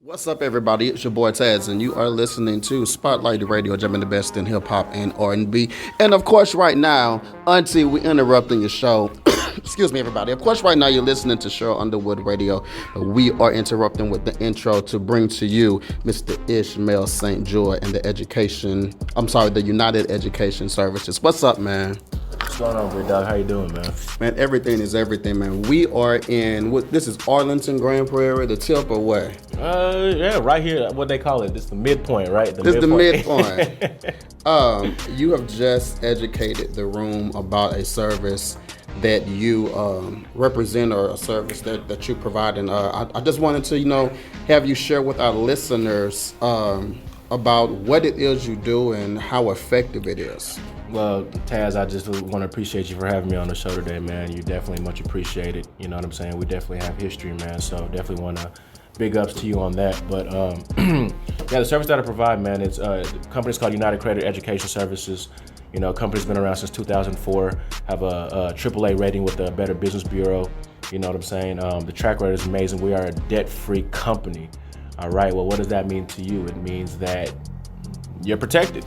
What's up, everybody? It's your boy Taz, and you are listening to Spotlight Radio, jamming the best in hip hop and R&B. And of course, right now, until we interrupting your show, excuse me, everybody. Of course, right now you're listening to Cheryl Underwood Radio. We are interrupting with the intro to bring to you Mr. Ishmael Saintjour and the United Education Services. What's up, man? What's going on, big dog? How you doing, man? Man, everything is everything, man. We are in this is Arlington, Grand Prairie, the tip or what? Yeah, right here. What they call it? This the midpoint, right? This is the midpoint. You have just educated the room about a service that you represent, or a service that you provide. And I just wanted to, have you share with our listeners about what it is you do and how effective it is. Well, Taz, I just want to appreciate you for having me on the show today, man. You definitely much appreciated. You know what I'm saying? We definitely have history, man. So definitely want to big ups to you on that. But yeah, the service that I provide, man, it's the company's called United Credit Education Services. Company's been around since 2004. Have a AAA rating with the Better Business Bureau. You know what I'm saying? The track record is amazing. We are a debt-free company. All right. Well, what does that mean to you? It means that you're protected.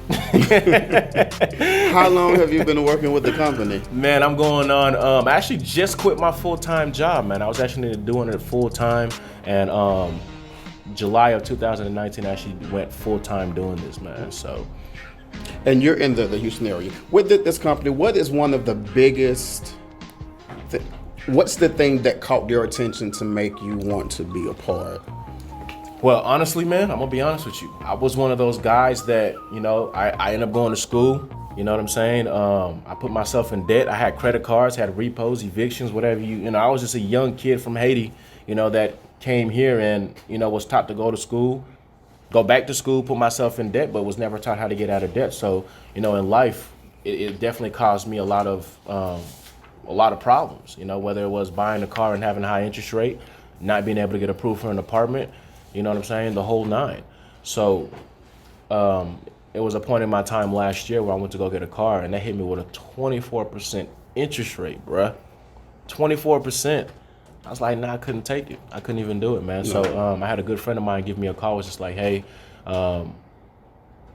How long have you been working with the company? Man, I'm going on. I actually just quit my full-time job, man. I was actually doing it full-time, and July of 2019, I actually went full-time doing this, man. So. And you're in the Houston area. With this company, what is one of the biggest, what's the thing that caught your attention to make you want to be a part? Well, honestly, man, I'm going to be honest with you. I was one of those guys that, I ended up going to school. You know what I'm saying? I put myself in debt. I had credit cards, had repos, evictions, whatever I was just a young kid from Haiti, that came here and, was taught to go back to school, put myself in debt, but was never taught how to get out of debt. So, in life, it definitely caused me a lot of problems, whether it was buying a car and having a high interest rate, not being able to get approved for an apartment, you know what I'm saying? The whole nine. So it was a point in my time last year where I went to go get a car, and they hit me with a 24% interest rate, bruh. 24%. I was like, nah, I couldn't take it. I couldn't even do it, man. No. So I had a good friend of mine give me a call. It was just like, hey, I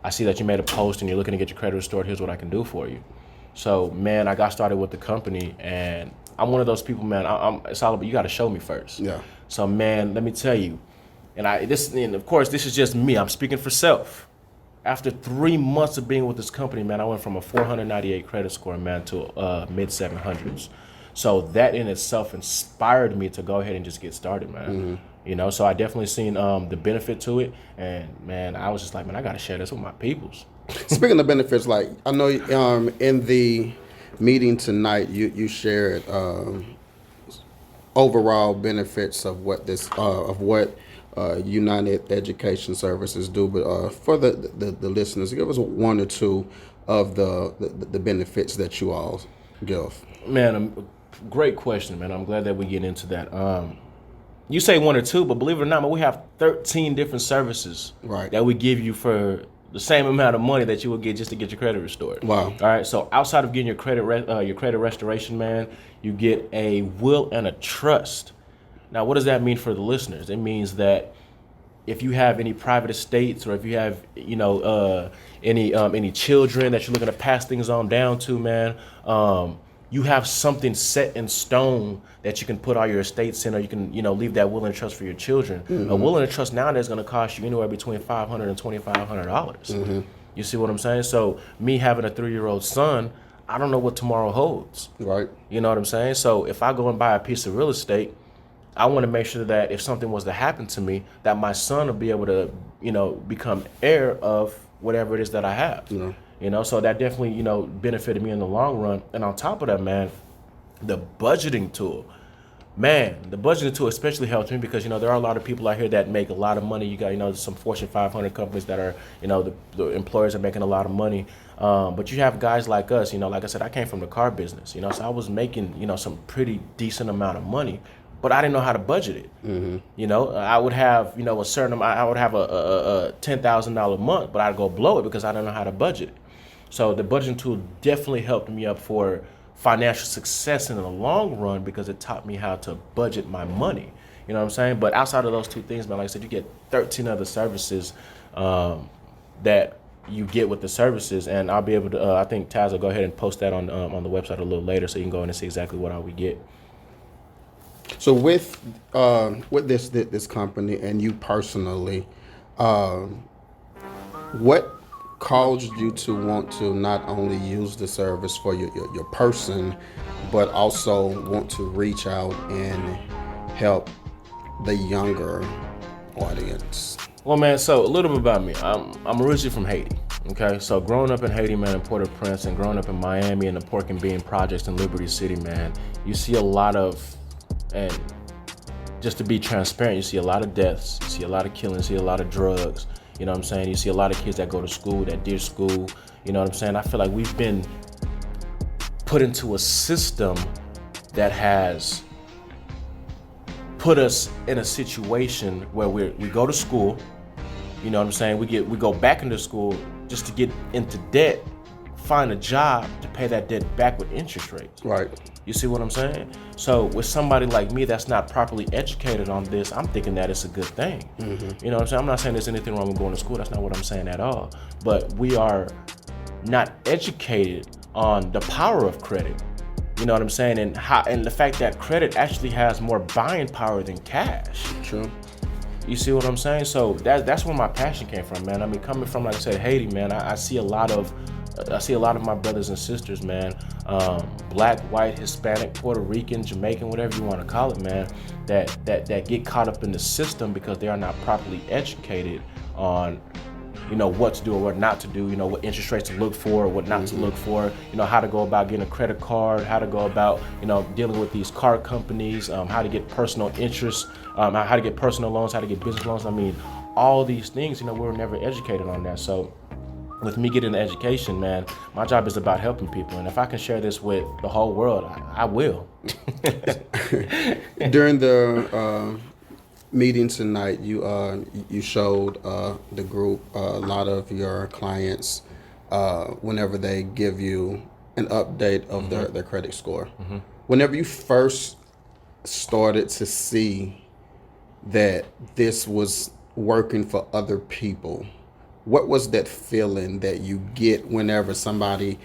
see that you made a post and you're looking to get your credit restored. Here's what I can do for you. So, man, I got started with the company, and I'm one of those people, man. It's all about, you got to show me first. Yeah. So, man, let me tell you. And of course, this is just me. I'm speaking for self. After 3 months of being with this company, man, I went from a 498 credit score, man, to mid 700s. So that in itself inspired me to go ahead and just get started, man. Mm-hmm. So I definitely seen the benefit to it, and man, I was just like, man, I gotta share this with my peoples. Speaking of benefits, like I know in the meeting tonight, you shared overall benefits of what United Education Services do, but for the listeners, give us one or two of the benefits that you all give. Man, great question, man. I'm glad that we get into that. You say one or two, but believe it or not, man, we have 13 different services that we give you for the same amount of money that you would get just to get your credit restored. Wow. All right. So outside of getting your credit restoration, man, you get a will and a trust. Now, what does that mean for the listeners? It means that if you have any private estates, or if you have, any children that you're looking to pass things on down to, man, you have something set in stone that you can put all your estates in, or you can, leave that will and trust for your children. Mm-hmm. A will and a trust nowadays is going to cost you anywhere between $500 and $2,500. Mm-hmm. You see what I'm saying? So me having a 3-year-old son, I don't know what tomorrow holds. Right. You know what I'm saying? So if I go and buy a piece of real estate, I want to make sure that if something was to happen to me, that my son will be able to, become heir of whatever it is that I have. Yeah. So that definitely, benefited me in the long run. And on top of that, man, the budgeting tool especially helps me because, there are a lot of people out here that make a lot of money. You got, some Fortune 500 companies that are, the employers are making a lot of money. But you have guys like us, like I said, I came from the car business, so I was making, some pretty decent amount of money. But I didn't know how to budget it. Mm-hmm. I would have, a certain amount, I would have a $10,000 month, but I'd go blow it because I didn't know how to budget it. So the budgeting tool definitely helped me up for financial success in the long run because it taught me how to budget my money. You know what I'm saying? But outside of those two things, man, like I said, you get 13 other services that you get with the services, and I'll be able to. I think Taz will go ahead and post that on the website a little later, so you can go in and see exactly what all we get. So with this company and you personally, what caused you to want to not only use the service for your person, but also want to reach out and help the younger audience? Well, man, so a little bit about me. I'm originally from Haiti. Okay, so growing up in Haiti, man, in Port-au-Prince, and growing up in Miami and the Pork and Bean projects in Liberty City, man, you see a lot of, and just to be transparent, you see a lot of deaths, you see a lot of killings, you see a lot of drugs. You know what I'm saying? You see a lot of kids that go to school, that ditch school. You know what I'm saying? I feel like we've been put into a system that has put us in a situation where we go to school. You know what I'm saying? We go back into school just to get into debt, find a job to pay that debt back with interest rates. Right. You see what I'm saying? So with somebody like me that's not properly educated on this, I'm thinking that it's a good thing. Mm-hmm. You know what I'm saying? I'm not saying there's anything wrong with going to school. That's not what I'm saying at all. But we are not educated on the power of credit. You know what I'm saying? And the fact that credit actually has more buying power than cash. True. You see what I'm saying? So that's where my passion came from, man. I mean, coming from, like I said, Haiti, man, I see a lot of my brothers and sisters, man, black, white, Hispanic, Puerto Rican, Jamaican, whatever you want to call it, man, that get caught up in the system because they are not properly educated on, you know, what to do or what not to do, you know, what interest rates to look for, what not to look for, you know, how to go about getting a credit card, how to go about, you know, dealing with these card companies, how to get personal interest, how to get personal loans, how to get business loans. I mean, all these things, you know, we were never educated on that. So with me getting an education, man, my job is about helping people. And if I can share this with the whole world, I will. During the meeting tonight, you showed the group a lot of your clients whenever they give you an update of their credit score. Mm-hmm. Whenever you first started to see that this was working for other people, what was that feeling that you get whenever somebody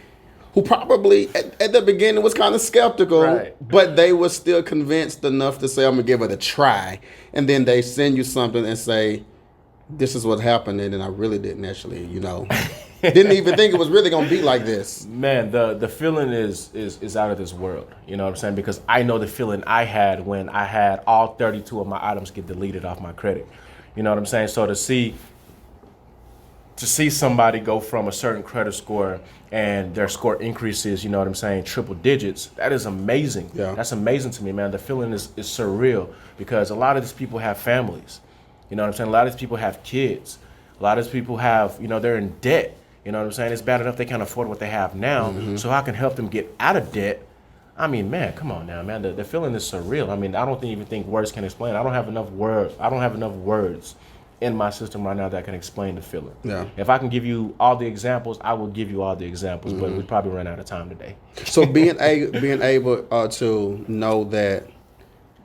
who probably at the beginning was kind of skeptical, right, but they were still convinced enough to say, I'm going to give it a try. And then they send you something and say, this is what happened. And I really didn't actually, you know, didn't even think it was really going to be like this. Man, the feeling is out of this world. You know what I'm saying? Because I know the feeling I had when I had all 32 of my items get deleted off my credit. You know what I'm saying? So to see somebody go from a certain credit score and their score increases, you know what I'm saying, triple digits, that is amazing. Yeah. That's amazing to me, man. The feeling is surreal because a lot of these people have families. You know what I'm saying? A lot of these people have kids. A lot of these people have, you know, they're in debt. You know what I'm saying? It's bad enough they can't afford what they have now, so I can help them get out of debt. I mean, man, come on now, man. The feeling is surreal. I mean, I don't even think words can explain it. I don't have enough words in my system right now that can explain the feeling. Yeah. If I can give you all the examples, I will give you all the examples, but we probably run out of time today. So being able to know that,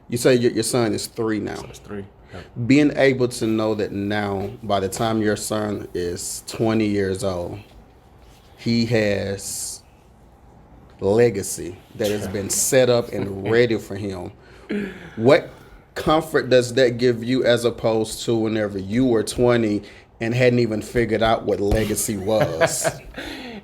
you say your son is 3 now. So it's 3. Yep. Being able to know that now, by the time your son is 20 years old, he has legacy that has been set up and ready for him. What comfort does that give you as opposed to whenever you were 20 and hadn't even figured out what legacy was?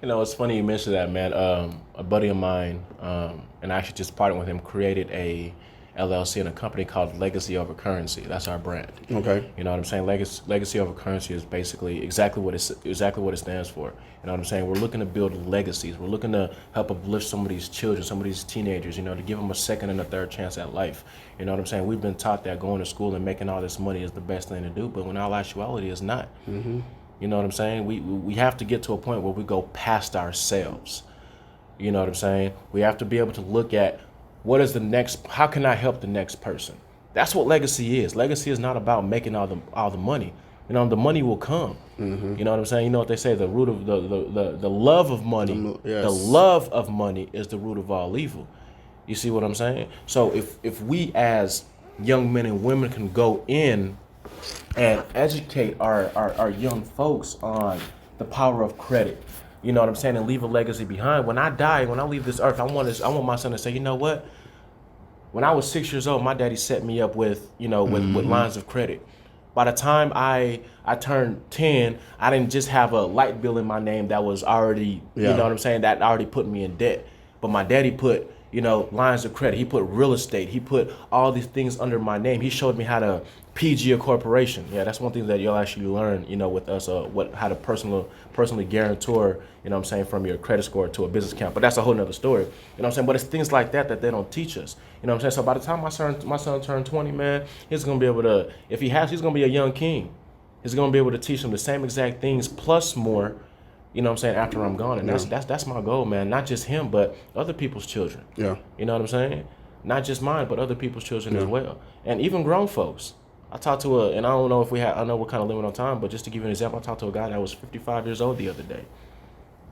You know, it's funny you mentioned that, man. A buddy of mine, and I actually just partnered with him, created a LLC and a company called Legacy Over Currency. That's our brand. Okay. You know what I'm saying? Legacy Over Currency is basically exactly what it stands for. You know what I'm saying? We're looking to build legacies. We're looking to help uplift some of these children, some of these teenagers, you know, to give them a second and a third chance at life. You know what I'm saying? We've been taught that going to school and making all this money is the best thing to do, but in all actuality, it's not. Mm-hmm. You know what I'm saying? We have to get to a point where we go past ourselves. You know what I'm saying? We have to be able to look at how can I help the next person? That's what legacy is. Legacy is not about making all the money. You know, the money will come. Mm-hmm. You know what I'm saying? You know what they say, the root of the love of money, yes. The love of money is the root of all evil. You see what I'm saying? So if we as young men and women can go in and educate our young folks on the power of credit. You know what I'm saying? And leave a legacy behind. When I die, when I leave this earth, I want my son to say, you know what? When I was 6 years old, my daddy set me up with, with lines of credit. By the time I turned 10, I didn't just have a light bill in my name that was already, you know what I'm saying, that already put me in debt. But my daddy put, lines of credit. He put real estate. He put all these things under my name. He showed me how to PG a corporation. Yeah, that's one thing that you'll actually learn, with us, how to personally guarantor, from your credit score to a business account. But that's a whole nother story. You know what I'm saying? But it's things like that they don't teach us. You know what I'm saying? So by the time my son turned 20, man, he's gonna be able to, he's gonna be a young king. He's gonna be able to teach him the same exact things plus more. You know what I'm saying, after I'm gone. And that's my goal, man. Not just him, but other people's children. Yeah. You know what I'm saying? Not just mine, but other people's children as well. And even grown folks. I talked to and I don't know if I know we're kind of limited on time, but just to give you an example, I talked to a guy that was 55 years old the other day.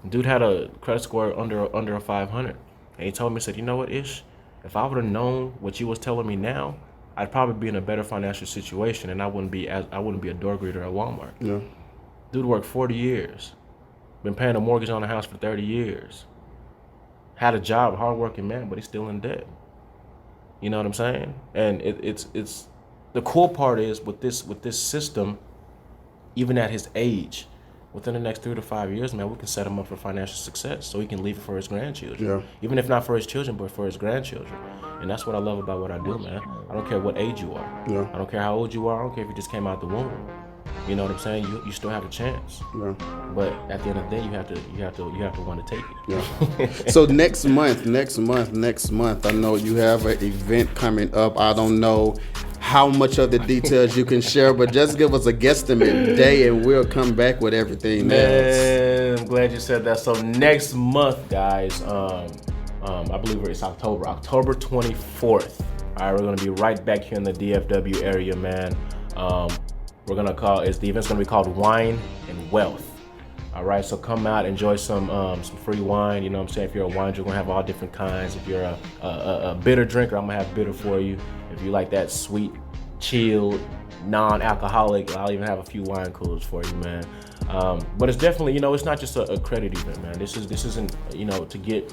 Dude had a credit score under a 500. And he told me, he said, you know what, Ish? If I would have known what you was telling me now, I'd probably be in a better financial situation and I wouldn't be a door greeter at Walmart. Yeah. Dude worked 40 years. Been paying a mortgage on a house for 30 years. Had a job, hardworking man, but he's still in debt. You know what I'm saying? And it's the cool part is with this system, even at his age, within the next 3 to 5 years, man, we can set him up for financial success so he can leave it for his grandchildren. Yeah. Even if not for his children, but for his grandchildren. And that's what I love about what I do, man. I don't care what age you are. Yeah. I don't care how old you are. I don't care if you just came out the womb. You know what I'm saying? You still have a chance. Yeah. But at the end of the day, you have to want to take it. Yeah. So next month, I know you have an event coming up. I don't know how much of the details you can share, but just give us a guesstimate day and we'll come back with everything else. I'm glad you said that. So next month, guys, I believe it's October 24th. All right, we're going to be right back here in the DFW area, man. The event's gonna be called Wine and Wealth. All right, so come out, enjoy some free wine. You know what I'm saying? If you're a wine drinker, we're gonna have all different kinds. If you're a bitter drinker, I'm gonna have bitter for you. If you like that sweet, chilled, non-alcoholic, I'll even have a few wine coolers for you, man. But it's definitely, it's not just a credit event, man. This isn't, to get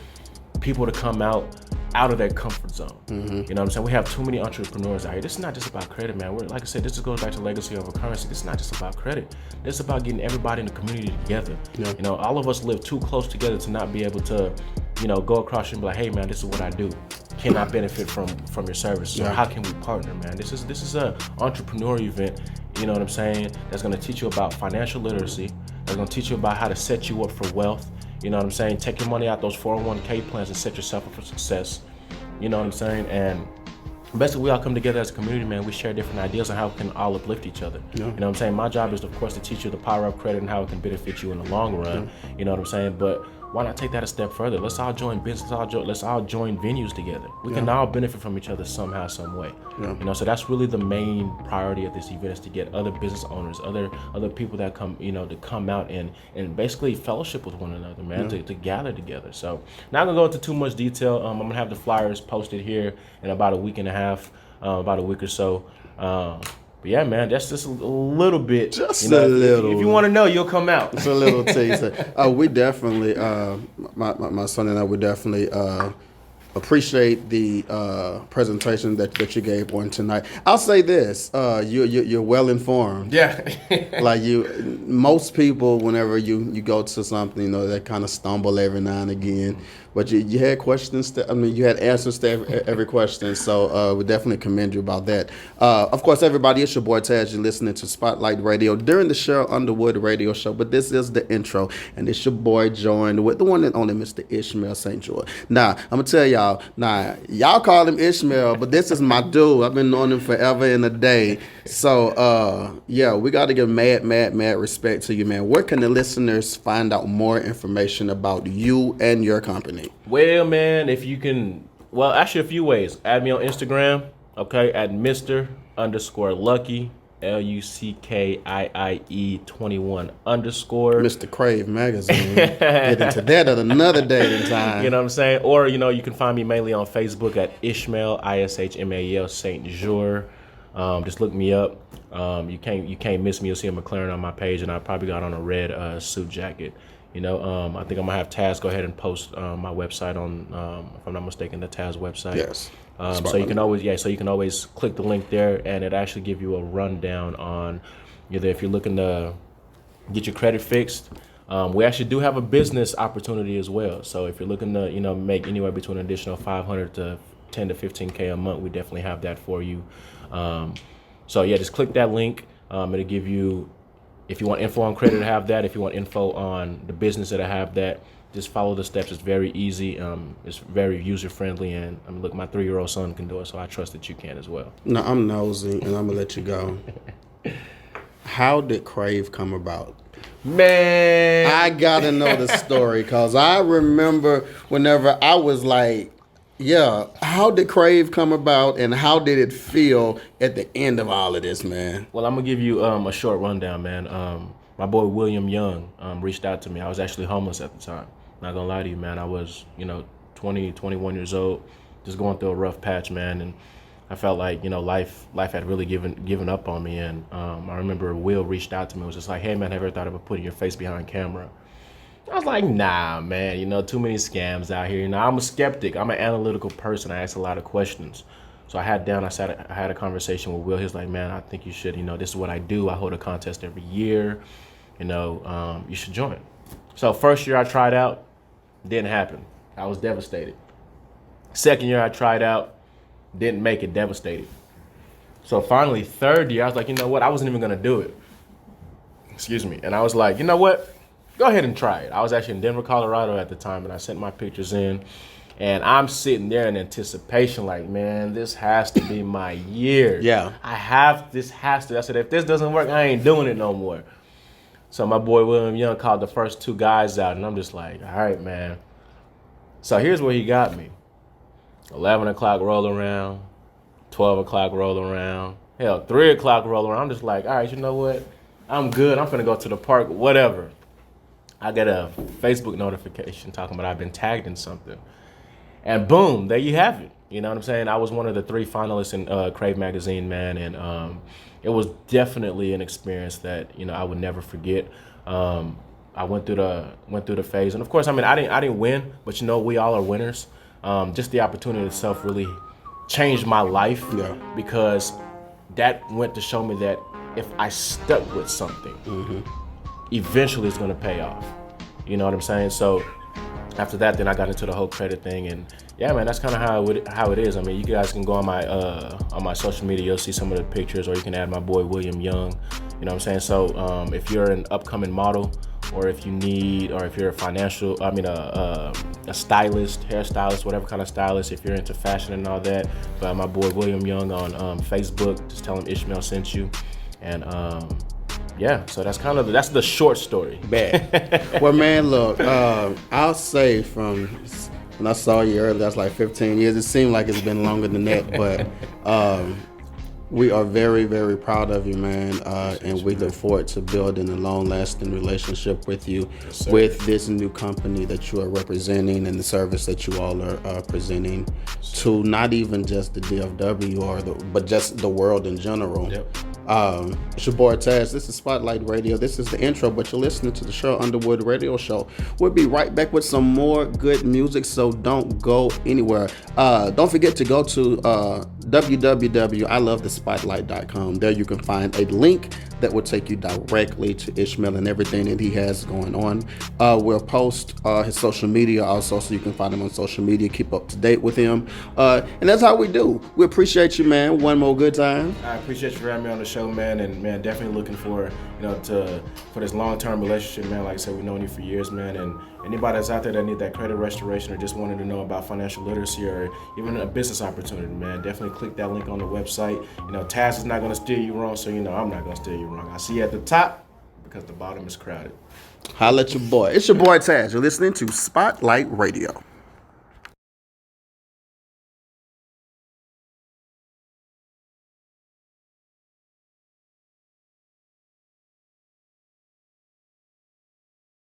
people to come out of their comfort zone. Mm-hmm. You know what I'm saying? We have too many entrepreneurs out here. This is not just about credit, man. Like I said, this just goes back to legacy over currency. This is not just about credit. This is about getting everybody in the community together. Yeah. All of us live too close together to not be able to, go across and be like, hey, man, this is what I do. Can I benefit from your services? Yeah. Or how can we partner, man? This is a entrepreneur event, you know what I'm saying, that's gonna teach you about financial literacy, that's gonna teach you about how to set you up for wealth. You know what I'm saying? Take your money out those 401k plans and set yourself up for success. You know what I'm saying? And basically, we all come together as a community, man. We share different ideas on how we can all uplift each other. Yeah. You know what I'm saying? My job is, of course, to teach you the power of credit and how it can benefit you in the long run. Yeah. You know what I'm saying? But why not take that a step further? Let's all join business. Let's all join venues together. We can all benefit from each other somehow, some way. Yeah. So that's really the main priority of this event, is to get other business owners, other people that come, to come out and basically fellowship with one another, man, to gather together. So not gonna go into too much detail. I'm gonna have the flyers posted here in about a week and a half, about a week or so. But yeah, man, that's just a little bit. Just a little. If you want to know, you'll come out. It's a little taste. We definitely, my son and I would definitely appreciate the presentation that you gave on tonight. I'll say this: you're well informed. Yeah. Like most people, whenever you go to something, they kind of stumble every now and again. But you had questions. You had answers to every question. So we definitely commend you about that. Of course, everybody, it's your boy Taz. You're listening to Spotlight Radio during the Cheryl Underwood Radio Show. But this is the intro, and it's your boy joined with the one and only Mr. Ishmael Saintjour. Now, I'm gonna tell y'all. Now, y'all call him Ishmael, but this is my dude. I've been knowing him forever and a day. So, yeah, we got to give mad respect to you, man. Where can the listeners find out more information about you and your company? Well, man, if you can, actually a few ways. Add me on Instagram, okay, at Mr._Lucky. LUCKIIE21 _ Mr. Crave Magazine. Get into that at another day and time. You know what I'm saying? Or, you can find me mainly on Facebook at Ishmael, Ishmael Saintjour. Just look me up. You can't miss me. You'll see a McLaren on my page, and I probably got on a red suit jacket. I think I'm gonna have Taz go ahead and post my website on, if I'm not mistaken, the Taz website. Yes. So you can always click the link there, and it actually give you a rundown on either if you're looking to get your credit fixed. We actually do have a business opportunity as well. So if you're looking to make anywhere between an additional $500 to 10 to 15K a month, we definitely have that for you. So yeah, just click that link. It'll give you, if you want info on credit, to have that. If you want info on the business, that I have that. Just follow the steps. It's very easy. It's very user friendly, and look, my 3-year-old son can do it, so I trust that you can as well. No, I'm nosy, and I'm gonna let you go. How did Crave come about? Man, I gotta know the story, cause I remember whenever I was like, yeah, how did Crave come about, and how did it feel at the end of all of this, man? Well, I'm gonna give you a short rundown, man. My boy William Young reached out to me. I was actually homeless at the time. Not gonna lie to you, man. I was 20, 21 years old, just going through a rough patch, man, and I felt like life had really given up on me. And I remember Will reached out to me. Was just like, hey man, have you ever thought about putting your face behind camera? I was like, nah, man, too many scams out here. I'm a skeptic. I'm an analytical person. I ask a lot of questions. So I had a conversation with Will. He was like, man, I think you should, this is what I do. I hold a contest every year. You should join. So first year I tried out, didn't happen. I was devastated. Second year I tried out, didn't make it, devastated. So finally, third year, I was like, you know what? I wasn't even gonna do it. Excuse me. And I was like, you know what? Go ahead and try it. I was actually in Denver, Colorado at the time, and I sent my pictures in. And I'm sitting there in anticipation, like, man, this has to be my year. Yeah. This has to. I said, if this doesn't work, I ain't doing it no more. So my boy William Young called the first 2 guys out, and I'm just like, all right, man. So here's where he got me. 11 o'clock roll around, 12 o'clock roll around, hell, 3 o'clock roll around. I'm just like, all right, you know what? I'm good. I'm finna go to the park, whatever. I get a Facebook notification talking about I've been tagged in something. And boom, there you have it. You know what I'm saying? I was one of the 3 finalists in Crave Magazine, man, and it was definitely an experience that I would never forget. I went through the phase, and of course, I didn't win, but we all are winners. Just the opportunity itself really changed my life, because that went to show me that if I stuck with something, eventually it's gonna pay off. You know what I'm saying? So after that, then I got into the whole credit thing, and yeah, man, that's kind of how it is. You guys can go on my social media, you'll see some of the pictures, or you can add my boy William Young. You know what I'm saying? So if you're an upcoming model, or if you're a a stylist, hairstylist, whatever kind of stylist, if you're into fashion and all that, but my boy William Young on Facebook, just tell him Ishmael sent you. And yeah, so that's the short story. Bad. Well, man, look, I'll say from when I saw you earlier, that's like 15 years. It seemed like it's been longer than that, but we are very, very proud of you, man, and we look forward to building a long-lasting relationship with you, with this new company that you are representing and the service that you all are presenting to not even just the DFW but just the world in general. Yep. It's your boy Taz. This is Spotlight Radio. This is the intro, but you're listening to the show Underwood Radio Show. We'll be right back with some more good music, so don't go anywhere. Don't forget to go to www.ilovethespotlight.com. There you can find a link that will take you directly to Ishmael and everything that he has going on. We'll post his social media also, so you can find him on social media, keep up to date with him. And that's how we do. We appreciate you, man. One more good time. I appreciate you for having me on the show, man, and man, definitely looking for for this long-term relationship, man. Like I said, we've known you for years, man, and anybody that's out there that need that credit restoration or just wanted to know about financial literacy or even a business opportunity, man, definitely click that link on the website. Taz is not going to steer you wrong, so I'm not going to steer you wrong. I see you at the top because the bottom is crowded. Holla at your boy. It's your boy Taz. You're listening to Spotlight Radio.